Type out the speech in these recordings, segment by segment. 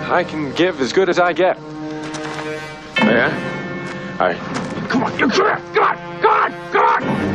I can give as good as I get. Yeah? All right. Come on, you come on, come on, come on, come on!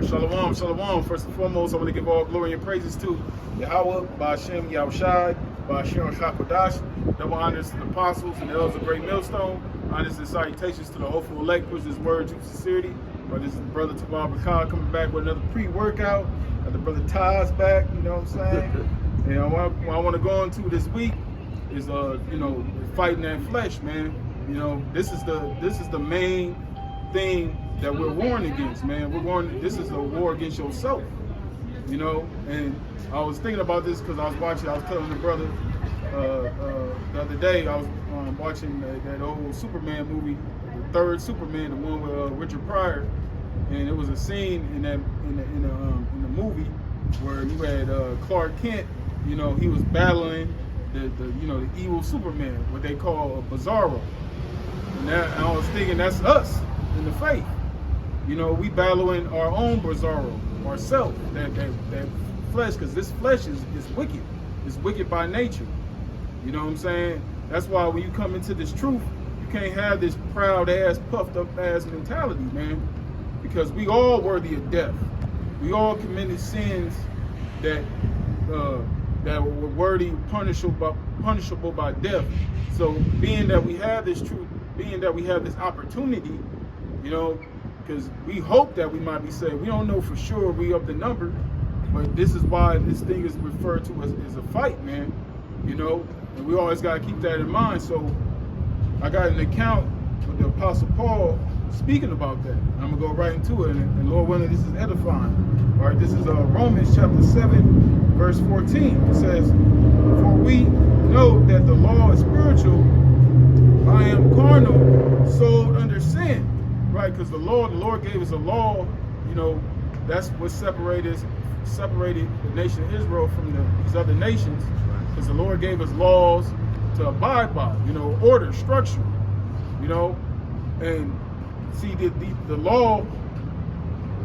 Shalom, shalom. First and foremost, I want to give all glory and praises to Yahweh, Ba'ashem, Yahushai, Ba'ashem, Shakodash. Double honors to the apostles and the elders of Great Millstone. Honors and salutations to the hopeful elect, push this word to sincerity. This is Brother Tabar Bakar coming back with another pre-workout. The Brother Taz back, you know what I'm saying? And what I want to go into this week is, fighting that flesh, man. You know, this is the main thing that we're warring against, man. This is a war against yourself, you know. And I was thinking about this because I was telling the brother the other day, I was watching that old Superman movie, the third Superman, the one with Richard Pryor, and it was a scene in the movie where you had Clark Kent, you know, he was battling the evil Superman, what they call a Bizzaro. And I was thinking that's us in the faith. You know, we battling our own Bizzaro, ourselves, that flesh, because this flesh is wicked. It's wicked by nature. You know what I'm saying? That's why when you come into this truth, you can't have this proud ass, puffed up ass mentality, man. Because we all worthy of death. We all committed sins that were worthy, punishable by death. So being that we have this truth, being that we have this opportunity, you know, because we hope that we might be saved. We don't know for sure we up the number, but this is why this thing is referred to as a fight, man. You know, and we always got to keep that in mind. So I got an account with the Apostle Paul speaking about that. I'm going to go right into it, and Lord willing, this is edifying. All right, this is Romans chapter 7, verse 14. It says, "For we know that the law is spiritual, I am carnal, sold under sin." Right, because the Lord gave us a law, you know, that's what separated the nation of Israel from these other nations, because the Lord gave us laws to abide by, you know, order, structure, you know. And see, the law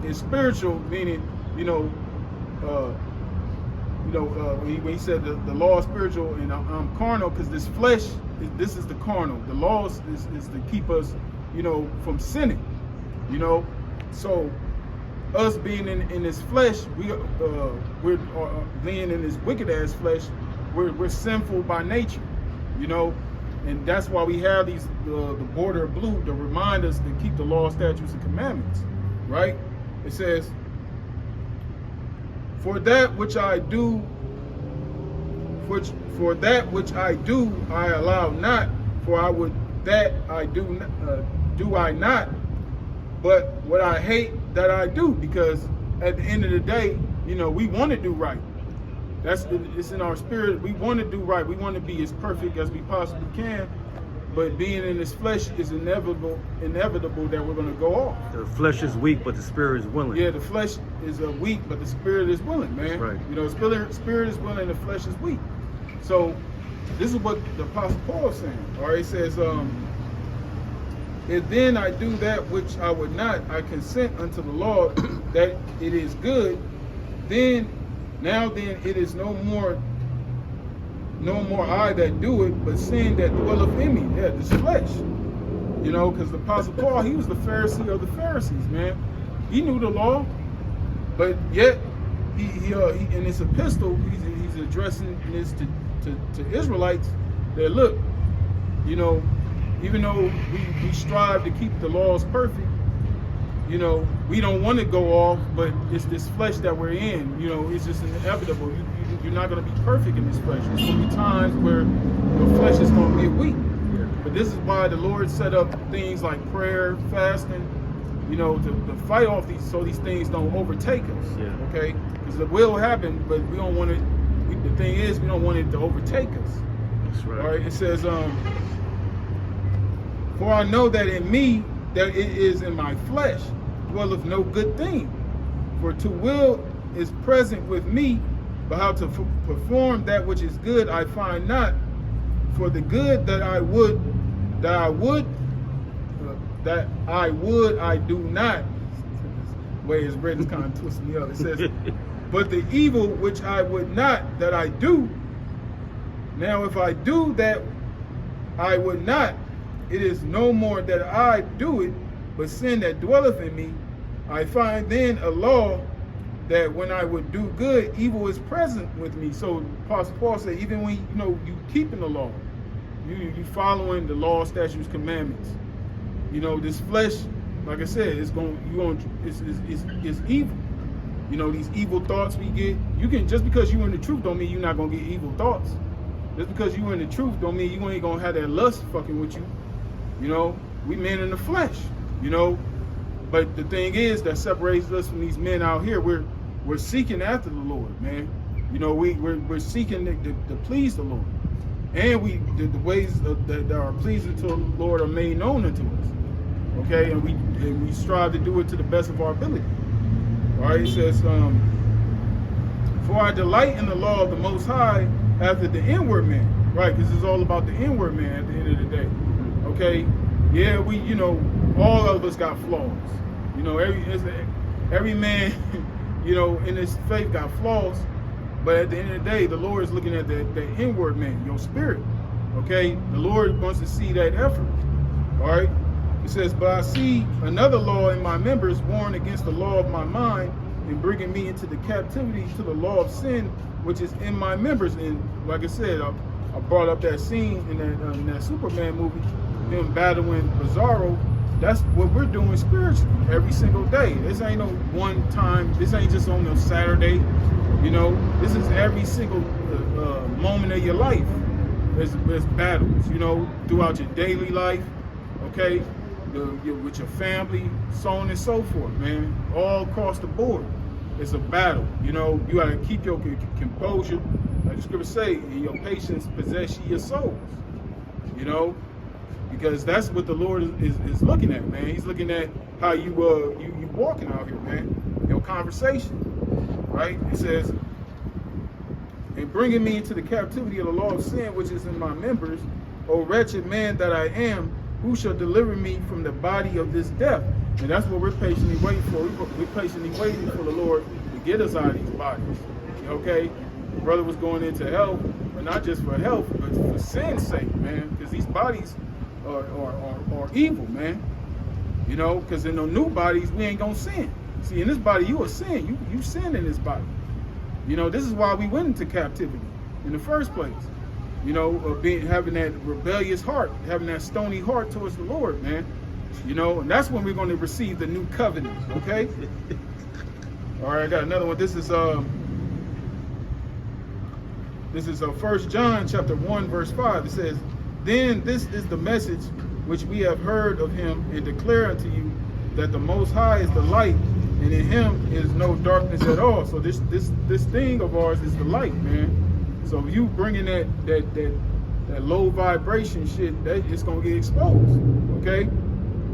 is spiritual, meaning, you know, when he said the law is spiritual and I'm carnal, because this flesh, this is the carnal. The law is to keep us, from sinning, So us being in this flesh, we're being in this wicked ass flesh. We're sinful by nature, and that's why we have these the border of blue to remind us to keep the law, statutes, and commandments, right? It says, for that which I do, I allow not, for I would that I do I not, but what I hate that I do, because at the end of the day, we want to do right. It's in our spirit. We want to do right. We want to be as perfect as we possibly can. But being in this flesh is inevitable that we're going to go off. The flesh is weak, but the spirit is willing. Yeah, the flesh is weak, but the spirit is willing, man. Right. Spirit is willing, the flesh is weak. So this is what the Apostle Paul is saying. All right, it says, if then I do that which I would not, I consent unto the law that it is good, then it is no more I that do it, but sin that dwelleth in me. Yeah, this flesh. Because the Apostle Paul, he was the Pharisee of the Pharisees, man. He knew the law, but yet he in this epistle, he's addressing this to Israelites that, look, even though we strive to keep the laws perfect, we don't want to go off, but it's this flesh that we're in, it's just inevitable. You're not going to be perfect in this flesh. There's going to be times where your flesh is going to get weak. Yeah. But this is why the Lord set up things like prayer, fasting, to fight off these things don't overtake us. Yeah. Okay? Because it will happen, but we don't want it. The thing is, we don't want it to overtake us. That's right. All right? It says, for I know that in me, that it is in my flesh, dwelleth no good thing. For to will is present with me, but how to perform that which is good I find not. For the good that I would I do not. The way it's written is kind of twisting me up. It says, but the evil which I would not, that I do. Now if I do that I would not, it is no more that I do it, but sin that dwelleth in me. I find then a law that when I would do good, evil is present with me. So Apostle Paul said, even when you keeping the law, you following the law, statutes, commandments. This flesh, like I said, it's evil. These evil thoughts we get. Just because you're in the truth don't mean you're not gonna get evil thoughts. Just because you're in the truth don't mean you ain't gonna have that lust fucking with you. We men in the flesh. But the thing is that separates us from these men out here. We're seeking after the Lord, man. We're seeking to please the Lord, and the ways that are pleasing to the Lord are made known unto us. Okay, and we strive to do it to the best of our ability. All right, it says, for I delight in the law of the Most High after the inward man, right? Because it's all about the inward man at the end of the day. Okay, yeah, all of us got flaws. Every man, in this faith got flaws. But at the end of the day, the Lord is looking at the inward man, your spirit. Okay, the Lord wants to see that effort. All right. It says, but I see another law in my members, warring against the law of my mind, and bringing me into the captivity to the law of sin, which is in my members. And like I said, I brought up that scene in that Superman movie, him battling Bizzaro. That's what we're doing spiritually every single day. This ain't no one time. This ain't just on a Saturday. This is every single moment of your life. There's battles, throughout your daily life. Okay, with your family, so on and so forth, man. All across the board, it's a battle. You gotta keep your composure, like the scripture say, and your patience possess ye your souls. Because that's what the Lord is looking at, man. He's looking at how you walking out here, man. Your conversation, right? It says, and bringing me into the captivity of the law of sin, which is in my members, O wretched man that I am, who shall deliver me from the body of this death? And that's what we're patiently waiting for. We're patiently waiting for the Lord to get us out of these bodies. Okay? The brother was going into hell, but not just for health, but for sin's sake, man. Because these bodies are evil, man. You know, because in the new bodies, we ain't gonna sin. See, in this body, you a sin. You sin in this body. You know, this is why we went into captivity in the first place. You know, having that rebellious heart, having that stony heart towards the Lord, man. You know, and that's when we're going to receive the new covenant, okay? All right, I got another one. This is 1 John chapter 1, verse 5. It says, "Then this is the message which we have heard of him and declare unto you, that the Most High is the light, and in him is no darkness at all." So this thing of ours is the light, man. So if you bringing that low vibration shit, that it's gonna get exposed. Okay?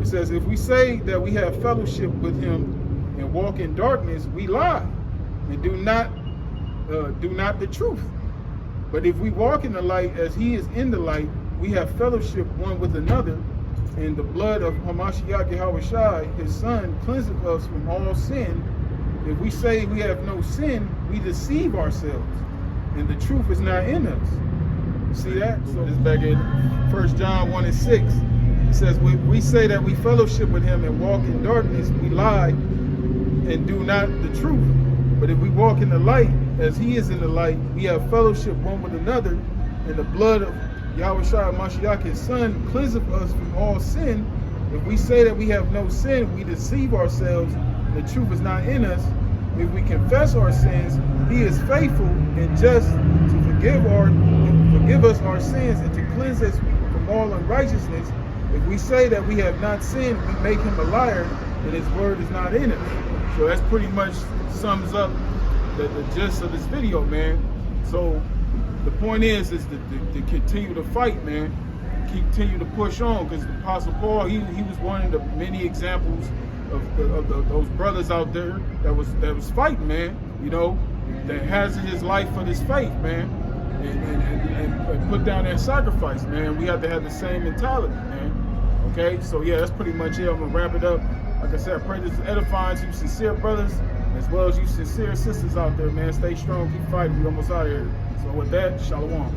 It says, if we say that we have fellowship with him and walk in darkness, we lie and do not the truth. But if we walk in the light as he is in the light, we have fellowship one with another, and the blood of Hamashiach Yahushua, his son, cleanseth us from all sin. If we say we have no sin, we deceive ourselves, and the truth is not in us. You see that? So this is back in 1 John 1 and 6. It says, we say that we fellowship with him and walk in darkness, we lie and do not the truth. But if we walk in the light, as he is in the light, we have fellowship one with another, and the blood of Yahushua Mashiach, his son, cleanseth us from all sin. If we say that we have no sin, we deceive ourselves, and the truth is not in us. If we confess our sins, he is faithful and just to forgive us our sins and to cleanse us from all unrighteousness. If we say that we have not sinned, we make him a liar, and his word is not in us. So that's pretty much sums up the gist of this video, man. So the point is to continue to fight, man. Continue to push on, because the Apostle Paul, he was one of the many examples of those brothers out there that was fighting, man. You know, that hazarded his life for this faith, man, and put down that sacrifice, man. We have to have the same mentality, man. Okay, so yeah, that's pretty much it. I'm gonna wrap it up. Like I said, I pray this is edifying to you sincere brothers, as well as you sincere sisters out there, man. Stay strong, keep fighting. We almost out of here. So with that, shalom.